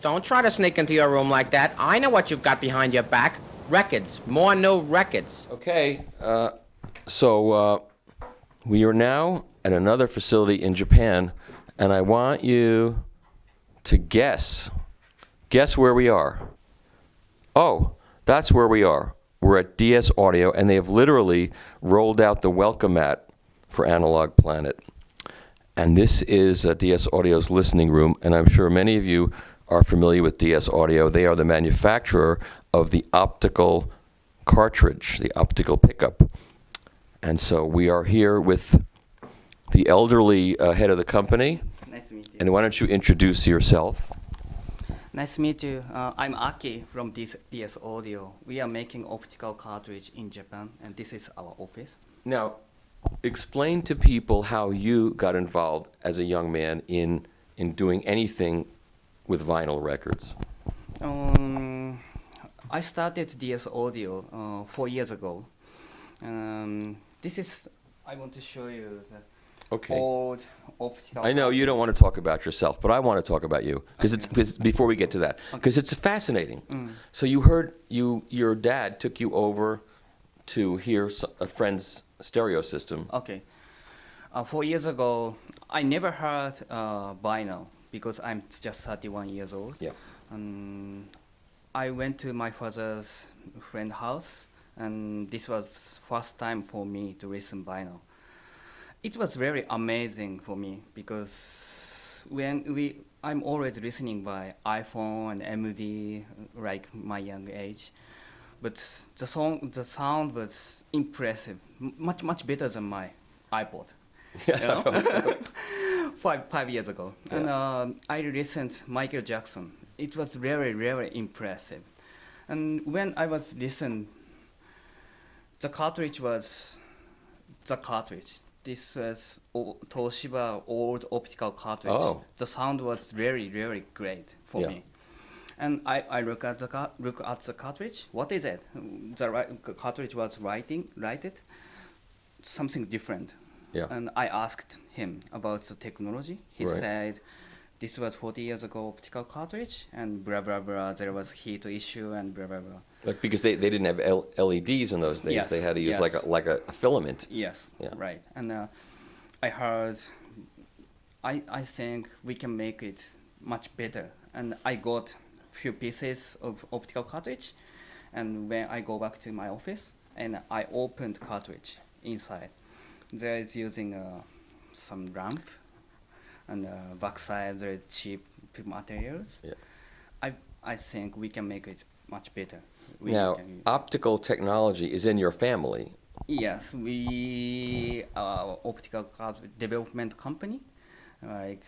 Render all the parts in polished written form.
Don't try to sneak into your room like that. I know what you've got behind your back. Records. More new records. Okay, so we are now at another facility in Japan, and I want you to guess where we are. Oh, that's where we are. We're at DS Audio, and they have literally rolled out the welcome mat for AnalogPlanet. And this is DS Audio's listening room, and I'm sure many of you are familiar with DS Audio. They are the manufacturer of the optical cartridge, the optical pickup. And so we are here with the elderly head of the company. Nice to meet you. And why don't you introduce yourself? Nice to meet you. I'm Aki from DS Audio. We are making optical cartridge in Japan, and this is our office. Now, explain to people how you got involved as a young man in doing anything with vinyl records. I started DS Audio 4 years ago. I want to show you the old optical. I know you don't want to talk about yourself, but I want to talk about you because before we get to that, because it's fascinating. So you heard your dad took you over to hear a friend's stereo system. Okay. 4 years ago, I never heard vinyl because I'm just 31 years old. Yeah. I went to my father's friend's house, and this was first time for me to listen vinyl. It was very amazing for me because I'm always listening by iPhone and MD, like my young age, but the sound was impressive, much better than my iPod. Yes, You know? 5 years ago, Yeah. and I listened Michael Jackson. It was very impressive, and when I was listening, the cartridge was the cartridge. This was Toshiba old optical cartridge. Oh. The sound was very great for me. And I look at the cartridge. What is it? The cartridge was lighted something different. Yeah. And I asked him about the technology. He Right. said this was 40 years ago optical cartridge and blah blah blah. There was heat issue and blah blah blah. Like because they didn't have LEDs in those days. Yes, They had to use yes. like a filament. Yes, Yeah. right. And I heard, I think we can make it much better. And I got few pieces of optical cartridge, and when I go back to my office, and I opened cartridge inside, there is using some ramp, and backside there is cheap materials. Yeah. I think we can make it much better. Now, optical technology is in your family. Yes, we are optical development company. Like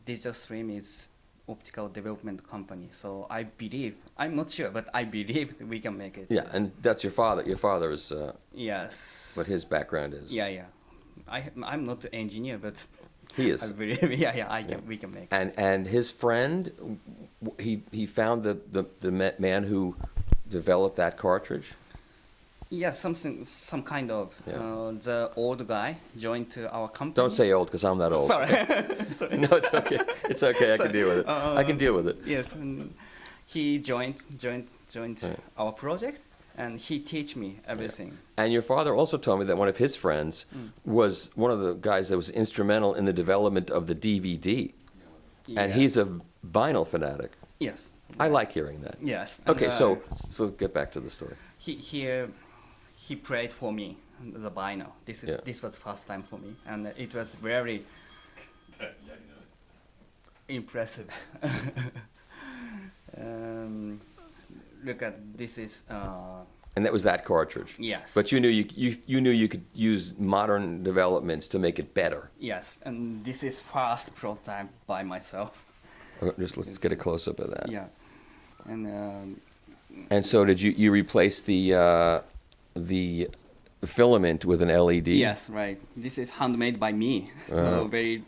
Digital Stream is optical development company. So I believe, I'm not sure, but I believe that we can make it. Yeah, and that's your father. Your father is Yes. what his background is. Yeah. I'm not an engineer, but He is. I believe, we can make it. And his friend, he found the man who developed that cartridge. Yeah, some kind of. Yeah. The old guy joined to our company. Don't say old because I'm not old. Sorry. Sorry. No, it's okay. It's okay. I can deal with it. I can deal with it. Yes, and he joined Right. our project, and he teach me everything. And your father also told me that one of his friends was one of the guys that was instrumental in the development of the DVD. And Yeah. he's a vinyl fanatic. Yes. I like hearing that. Yes. and, Okay, so get back to the story. he played for me the vinyl. This was first time for me, and it was very impressive. Look at this is. And that was that cartridge. Yes. But you knew you could use modern developments to make it better. Yes, and this is first prototype by myself. Let's get a close up of that. Yeah, and. And so did you replace the filament with an LED? Yes, right. This is handmade by me, so very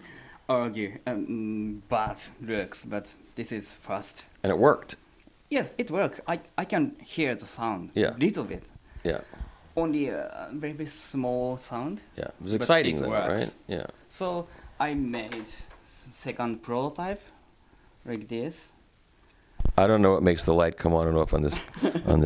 bad looks, but this is fast. And it worked. Yes, it worked. I can hear the sound. Yeah. Little bit. Yeah. Only a very small sound. Yeah. It was but exciting it though, works. right? Yeah. So I made second prototype like this. I don't know what makes the light come on and off on this.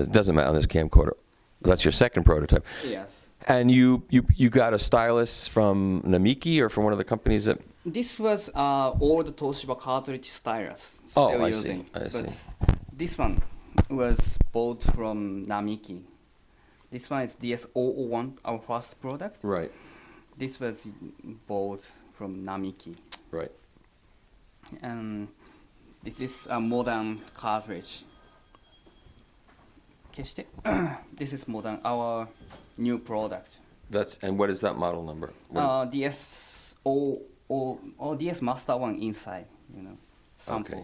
Doesn't matter on this camcorder. That's your second prototype. Yes. And you got a stylus from Namiki or from one of the companies that. This was old Toshiba cartridge stylus still Oh, I using. see. I see. But this one was bought from Namiki. This one is DS001, our first product. Right. This was bought from Namiki. Right. And this is a modern cartridge. This is modern, our new product. And what is that model number? DS0 or DS Master 1 inside, sample. Okay.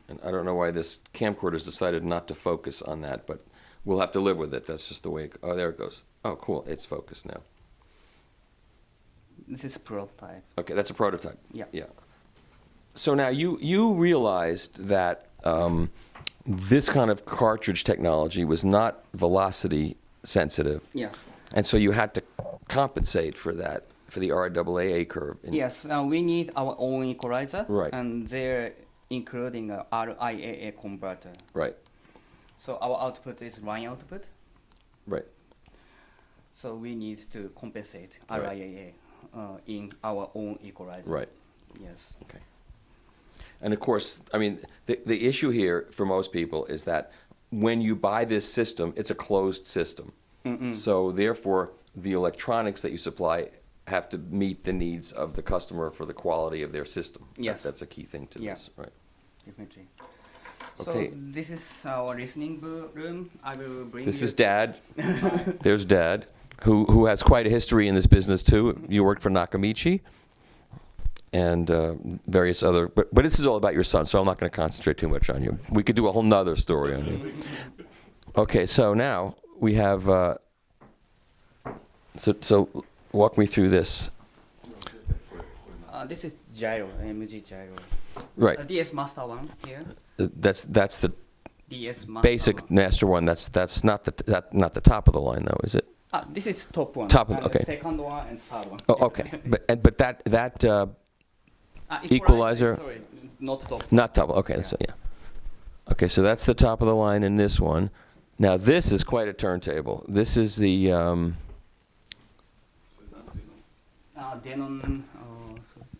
And I don't know why this camcorder's decided not to focus on that, but we'll have to live with it. That's just the way oh, there it goes. Oh, cool. It's focused now. This is a prototype. Okay, that's a prototype. Yeah. Yeah. So now you realized that this kind of cartridge technology was not velocity sensitive. Yes. And so you had to compensate for that, for the RAAA curve. Yes, we need our own equalizer. Right. And they're including a RIAA converter. Right. So our output is line output. Right. So we need to compensate Right. RIAA in our own equalizer. Right. Yes. Okay. And of course, I mean, the issue here for most people is that when you buy this system, it's a closed system. So therefore, the electronics that you supply have to meet the needs of the customer for the quality of their system. Yes. That's a key thing to Yeah. this, right? Definitely. Okay. So this is our listening room. I will bring This you is Dad. There's Dad, who has quite a history in this business too. You worked for Nakamichi and various other, but this is all about your son, so I'm not going to concentrate too much on you. We could do a whole nother story on you. Okay, so now we have, so walk me through this. This is gyro, MG gyro. Right. DS Master 1 here. That's the DS Master basic 1. master one. That's not the top of the line though, is it? This is top one. Top, and okay. The second one and third one. Oh, okay. But that equalizer. Sorry, not top. Not top. Okay, so yeah. Okay, so that's the top of the line in this one. Now this is quite a turntable. This is the Denon.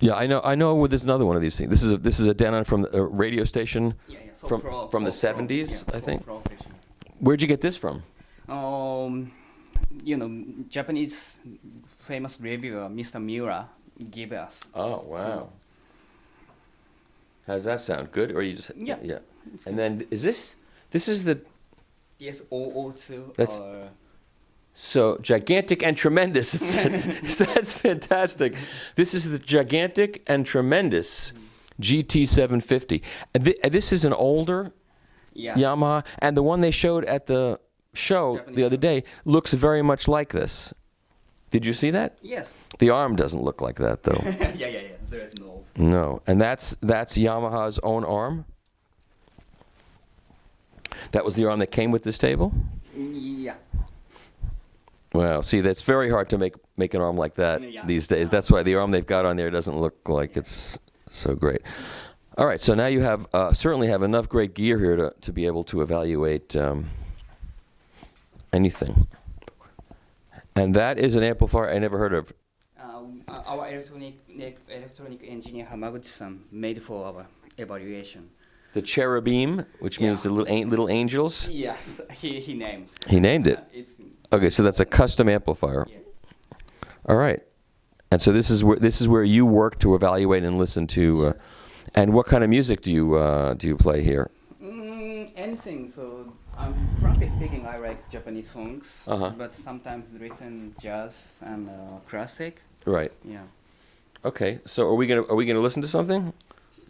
yeah. I know. There's another one of these things. This is a Denon from a radio station So from the 70s, yeah, I think. Professional. Where'd you get this from? Japanese famous reviewer Mr. Miura gave us. Oh wow. How does that sound? Good, or you just Yeah. And then this is the DS002. That's- so gigantic and tremendous. It says. That's fantastic. This is the gigantic and tremendous GT750. And this is an older Yamaha, and the one they showed at the show Japanese the other show. day looks very much like this. Did you see that? Yes. The arm doesn't look like that though. yeah. There is no. No, and that's Yamaha's own arm. That was the arm that came with this table. Yeah. Wow, see, that's very hard to make an arm like that Yeah. these days. That's why the arm they've got on there doesn't look like it's so great. All right, so now you have certainly have enough great gear here to be able to evaluate anything. And that is an amplifier I never heard of. Our electronic engineer Hamaguchi-san made for our evaluation. The cherubim, which means the little angels. Yes, he named. He named it. It's Okay, so that's a custom amplifier. yeah. All right, and so this is where you work to evaluate and listen to. And what kind of music do you play here? Anything. So, frankly speaking, I like Japanese songs, Uh-huh. but sometimes listen jazz and classic. Right. Yeah. Okay. So are we gonna listen to something?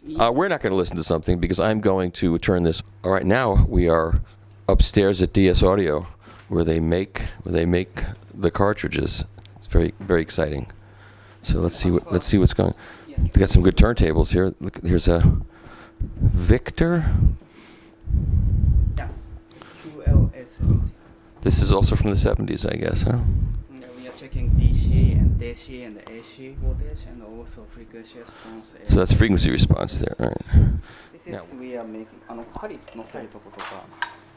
We're not gonna listen to something because I'm going to turn this. All right. Now we are upstairs at DS Audio, where they make the cartridges. It's very very exciting. So let's see what's going. Yes. They got some good turntables here. Look, here's a Victor. Yeah. QLS. This is also from the 70s, I guess, huh? We are checking DC and DC and AC voltage and also frequency response. So that's frequency response there, right? This is Yeah. we are making 針乗せるとことか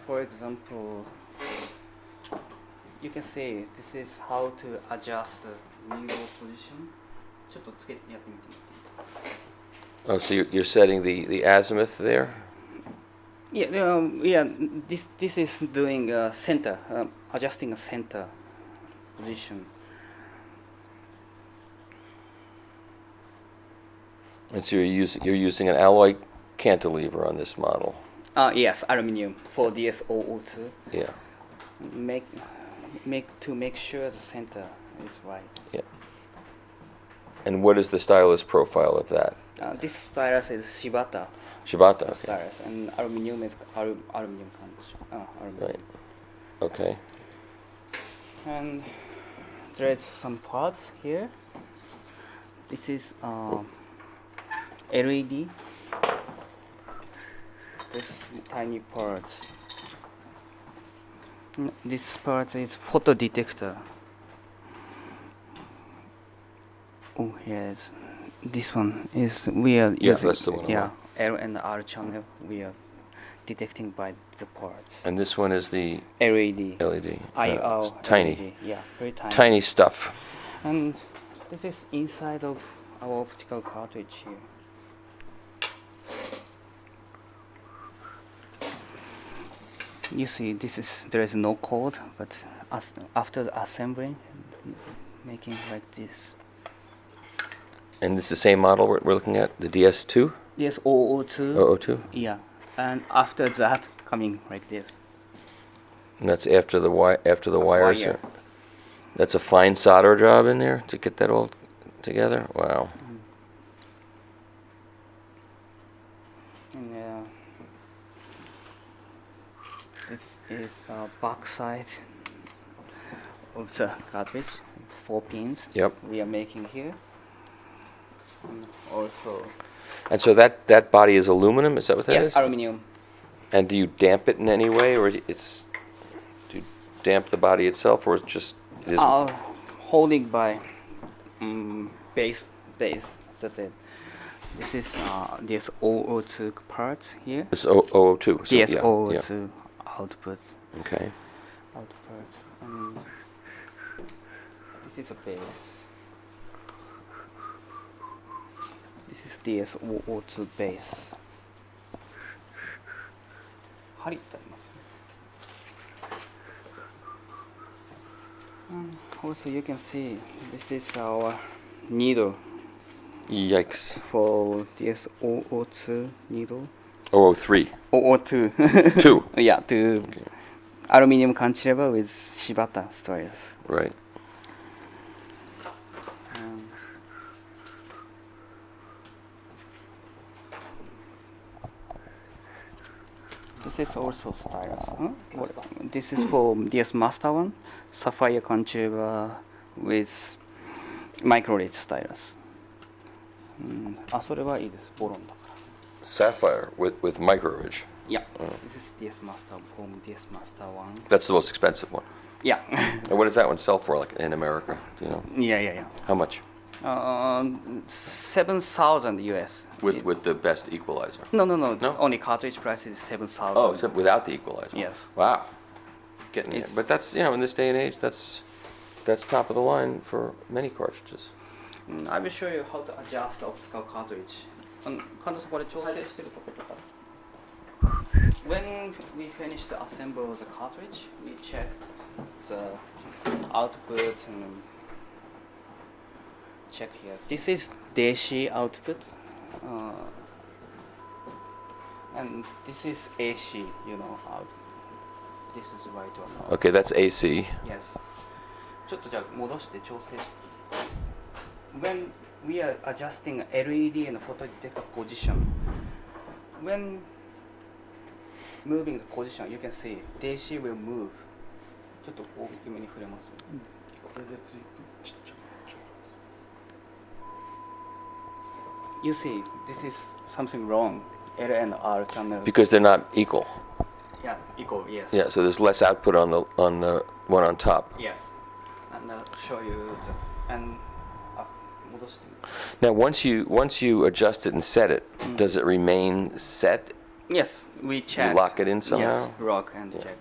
For example, you can see this is how to adjust the needle position. ちょっとつけてやってみていいですか Oh, so you're setting the azimuth there? Yeah, this is doing center, adjusting a center position. And so you're using an alloy cantilever on this model. Yes, aluminum for DS002. Yeah. Make sure the center is right. Yeah. And what is the stylus profile of that? This stylus is Shibata Shibata. Okay. stylus, and aluminum is aluminum condition. Aluminum. Right. Okay. And there is some parts here. This is LED. This tiny parts. This part is photo detector. Oh, yes. This one is we are Yeah, using. that's the one I Yeah, want. L and R channel we are detecting by the parts. And this one is the LED. LED. IR. It's tiny. LED. Yeah, very tiny. Tiny stuff. And this is inside of our optical cartridge here. You see, there is no code, but after the assembly, making like this. And this is the same model we're looking at, the DS2? Yes, 002. 002? Yeah, and after that, coming like this. And that's after the wires. Wire. That's a fine solder job in there to get that all together? Wow. And, this is back side of the cartridge, 4 pins. Yep. We are making here. And also, And so that body is aluminum, is that what that is? yes, aluminum. And do you damp it in any way, or do you damp the body itself, or it is? Holding by base. That's it. This is this 002 part here. It's 002. So, Yes, yeah, 002 output. yeah. Okay. Output. This is a base. This is DS002 base. 針ってありますね。Also, you can see this is our needle Yikes. for DS002 needle. 003. 002. 2. Yeah, to Okay. aluminum cantilever with Shibata stylus. Right. This is also stylus. This is for DS Master 1, sapphire cantilever with micro ridge stylus. それはいいです。ボロンだから。 Sapphire with micro ridge. Yeah, this is DS Master from DS Master 1. That's the most expensive one. Yeah. And what does that one sell for, like in America? Do you know? yeah. How much? 7,000 US. With the best equalizer. No. No? Only cartridge price is 7,000. Oh, except without the equalizer. Yes. Wow. Getting it. It's- But that's, in this day and age, that's top of the line for many cartridges. I will show you how to adjust the optical cartridge. 神田さんこれ調整してるとことか。When we finish to assemble the cartridge, we check the output and check here. This is DC output, and this is AC. Out. This is right or not? Okay, that's AC. Yes. ちょっとじゃあ戻して調整して。When we are adjusting LED and photo detector position, when moving the position, you can see DC will move. ちょっと大きめに触れます。You see, this is something wrong. L and R channels. Because they're not equal. Yeah, equal. Yes. Yeah, so there's less output on the one on top. Yes. And I'll show you and Now, once you adjust it and set it, does it remain set? Yes, we check. lock it in somehow? Yes, lock and Yeah. check.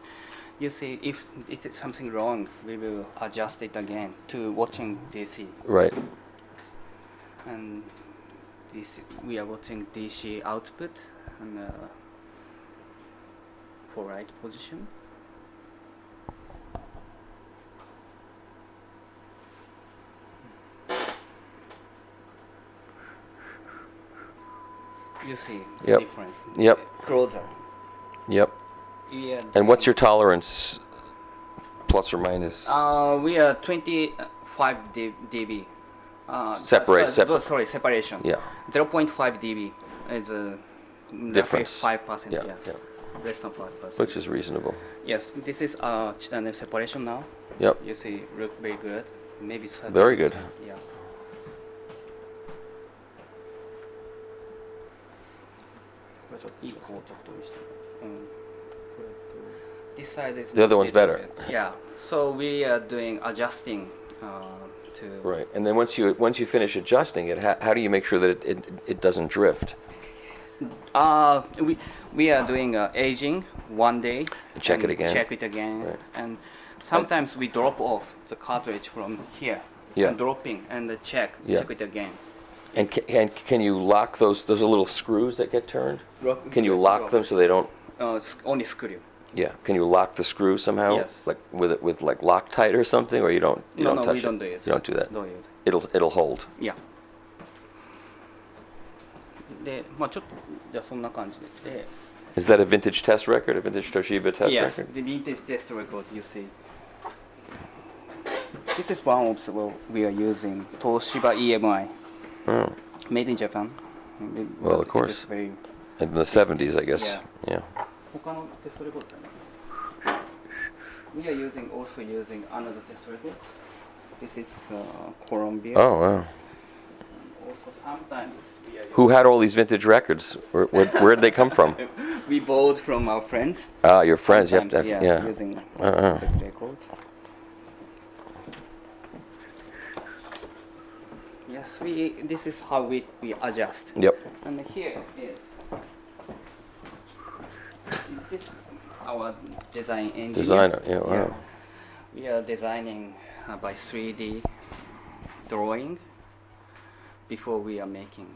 You see, if it is something wrong, we will adjust it again to watching DC. Right. And this we are watching DC output and for right position. You see the Yep. difference. Yep. Closer. Yep. Yeah. And what's your tolerance, plus or minus? We are 25 dB. Separation. Separation. Yeah. 0.5 dB is a Difference. 5%. Yeah, Yeah. yeah. Less than 5%. Which is reasonable. Yes, this is channel separation now. Yep. You see, look very good. Maybe 30%. Very good. Yeah. This side is The other one's little better. bit- Yeah. So we are doing adjusting to. Right. And then once you finish adjusting it, how do you make sure that it doesn't drift? We are doing aging one day. Check it and again. Check it again, Right. and sometimes we drop off the cartridge from here. Yeah. And dropping and check Yeah. it again. And can you lock those are little screws that get turned? Can you lock them so they don't? Only screw. Yeah. Can you lock the screw somehow? Yes. Like with like Loctite or something, or you don't? You No, don't no, touch we it? don't do it. You don't do that. Don't use it. It'll hold. Yeah. で、まあちょっとじゃあそんな感じで。 Is that a vintage test record? A vintage Toshiba test Yes, record? the vintage test record you see. This is one of the what we are using Toshiba EMI, Oh. made in Japan. Well, But of course. it is very In the 70s, I guess. Yeah. Yeah. 他のテストレコードあります。We are also using another test record. This is Colombia. Oh wow. Also sometimes we are Who had all these vintage records? Where'd they come from? we bought from our friends. Ah, your friends. You have to have, Sometimes, yeah. using Uh-uh. the record. Yes, this is how we adjust. Yep. And here is this is our design engineer. Designer. Yeah. Wow. We are designing by 3D drawing before we are making.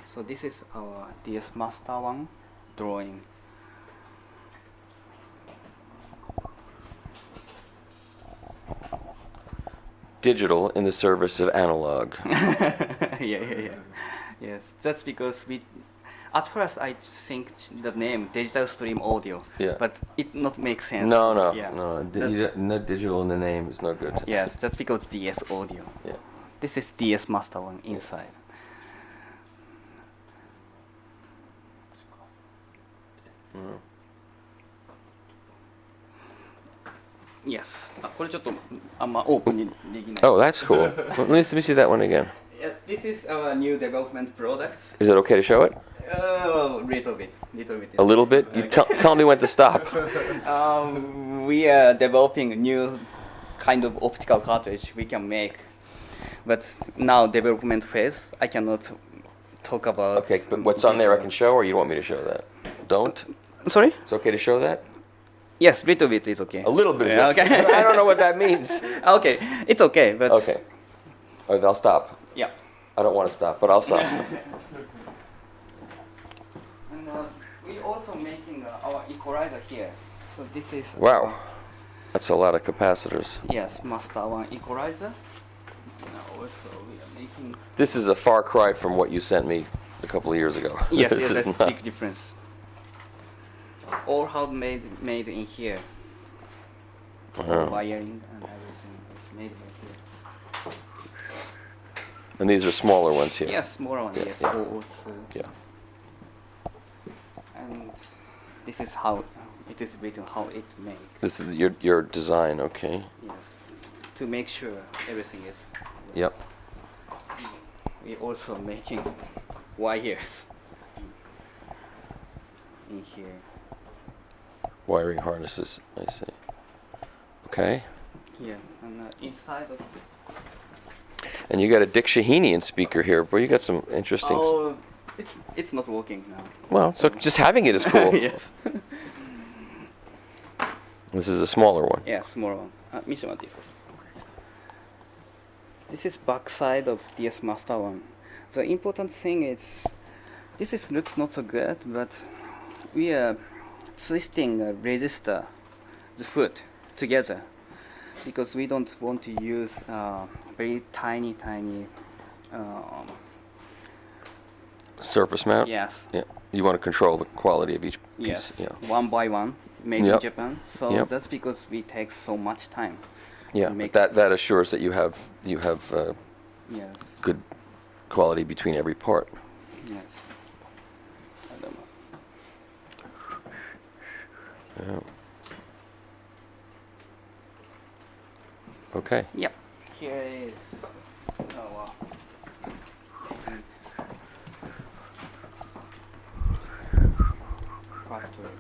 So this is our DS Master 1 drawing. Digital in the service of analog. yeah. Yes, that's because at first I think the name Digital Stream Audio, Yeah. but it not make sense. No. Yeah. No digital in the name is no good. Yes, that's because DS Audio. Yeah. This is DS Master 1 inside. Yes. これちょっとあんまオープンにできない。 Oh, that's cool. Well, let me see that one again. Yeah, this is our new development product. Is it okay to show it? Little bit. A little bit? You tell me when to stop. We are developing a new kind of optical cartridge we can make, but now development phase. I cannot talk about. Okay, but what's on there I can show, or you want me to show that? Don't? Sorry? It's okay to show that? Yes, little bit is okay. A little bit is Yeah, okay. okay. I don't know what that means. Okay, it's okay, but Okay. All right, I'll stop. yeah. I don't want to stop, but I'll stop. And we also making our equalizer here. So this is Wow. That's a lot of capacitors. yes, Master 1 equalizer. Now also we are making. This is a far cry from what you sent me a couple of years ago. Yes, This yes, is that's not- big difference. All handmade made in here. Uh-huh. Wiring and everything is made by here. And these are smaller ones here. Yes, more on Yeah, yes, yeah. boards. Yeah. And this is how it is written, how it made. This is your design, okay? Yes, to make sure everything is. Yep. We also making wires in here. Wiring harnesses, I see. Okay. Here and inside of. And you got a Dick Shahinian speaker here, boy. You got some interesting. Oh, it's not working now. Well, so just having it is cool. Yes. This is a smaller one. Yeah, small one. This is back side of DS Master one. The important thing is, looks not so good, but we are twisting a resistor, the foot, together, because we don't want to use very tiny Surface mount. yes. Yeah. You want to control the quality of each piece. Yes, Yeah. one by one, made Yep. in Japan. So Yep. that's because we take so much time. Yeah. to But make that assures that you have Yes, good quality between every part. yes. Yeah. Okay. Yep. Here is factory.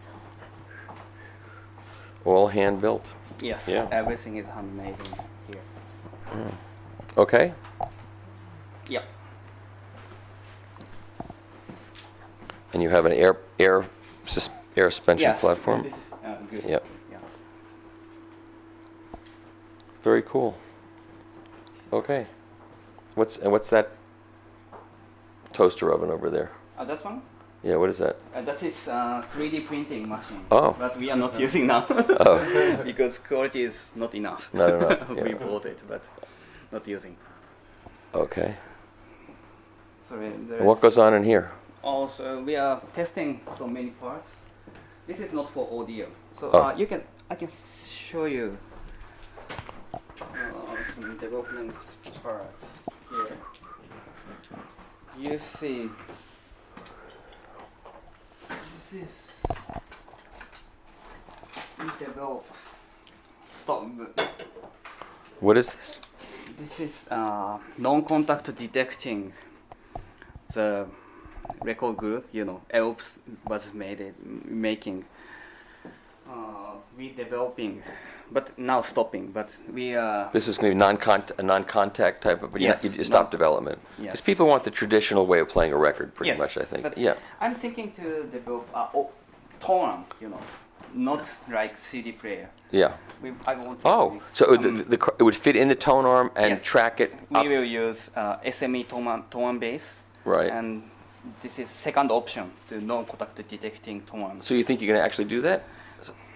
All hand built. Yes, Yeah. everything is handmade in here. Okay. Yep. And you have an air suspension Yes, platform. This is good. Yep. Yeah. Very cool. Okay. What's that toaster oven over there? That one? Yeah, what is that? That is 3D printing machine. Oh. But we are not using now. Oh. Because quality is not enough. Not enough, We yeah. bought it, but not using. Okay. Sorry. And what goes on in here? Also, we are testing so many parts. This is not for audio, so Oh. I can show you some development parts here. You see, this is we develop. Stop. What is this? This is non-contact detecting the record group, ELPS was making. We developing, but now stopping. But we This is going to be a non-contact type of, but Yes, you stop development. Yes. Because people want the traditional way of playing a record, pretty yes, much, I think. But Yeah. I'm thinking to develop a tone, not like CD player. Yeah. I want. To Oh, make so some- it would fit in the tone arm and Yes. track it we up. will use SME tone base. Right. And this is second option to non-contact detecting tone. So you think you're going to actually do that?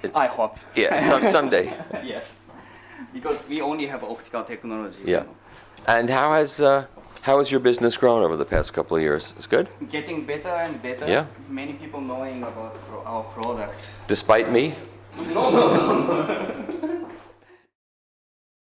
It's, I hope. yeah, someday. Yes, because we only have optical technology. Yeah. And how has your business grown over the past couple of years? It's good? Getting better and better. Yeah. Many people knowing about our products. Despite me? No.